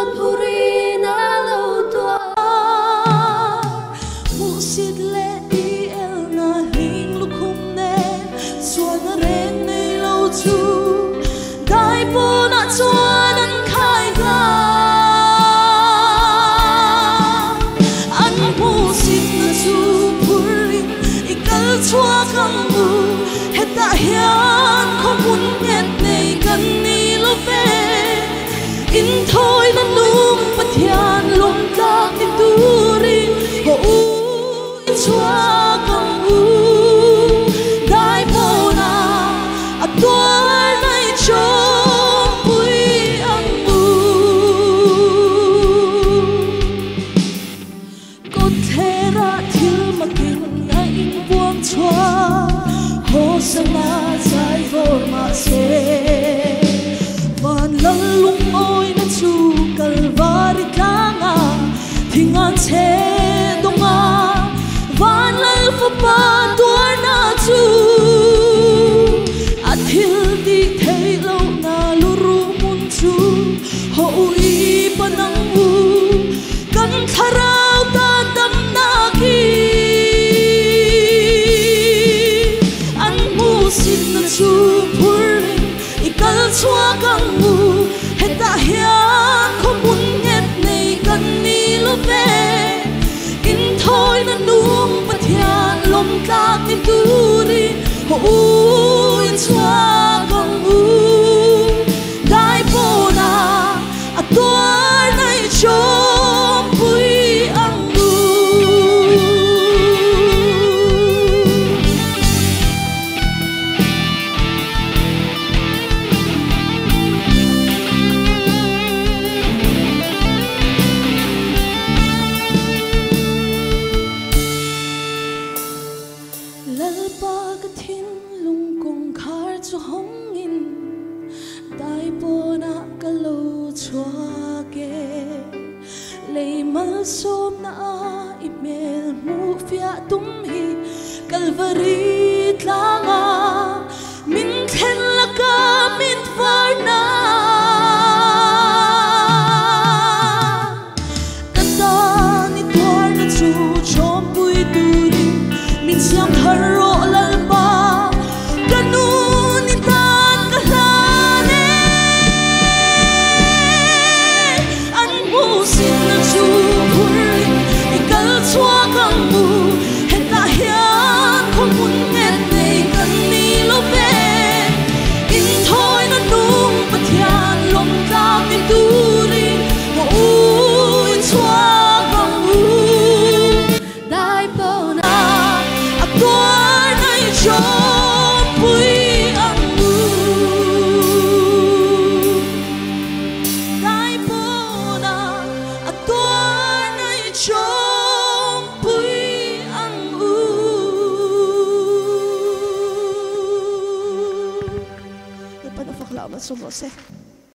puri na lâu tua mu xịt lệ đi el na hình lúc hôm nay xuân rèn này lâu chu đại po na xuân anh khai ra anh mu xịt na chu puri ikal chua khang mu hết ta hian không muốn nghe này gần ni lo về in thôi na nung pathian lom tak ni turin ho in chua kang u dai po na atwar nai chom pui ang u ko thera thil makin na in buang chua ho sama sai vor ma se van lăng lung ôi na chu kalvari kanga thingan che donga van lal fa pa tua na chu athil di thei lo na luru mun chu ho ui panang u kan tharau ta dam na ki an mu sin na chu phurin ikal chua kang mu heta hian không muốn nghe này gần ni lo về in thôi na nung pathian lom tak ni turi ho in chua kang u dai po na atwar nai chom pui ang u lalpa ka thin lung kong khar cho hong in dai po na ka lo chua ke lei mal som na email mu fia tum hi kalvari tlanga min then la ka min far na kata ni twar na chu chom pui turi min siam tharo lalpa kanun ni tan kalane an mu sin na chu puri ikal chua kang mu heta hian không muốn nghe này kan ni lo ve in thôi na nung pathian lom tak ni turi ho ui chua kang u dai po na atwar nai chom pui ang u dai po na atwar nai chom pui ang u Depan na fakla mas sumose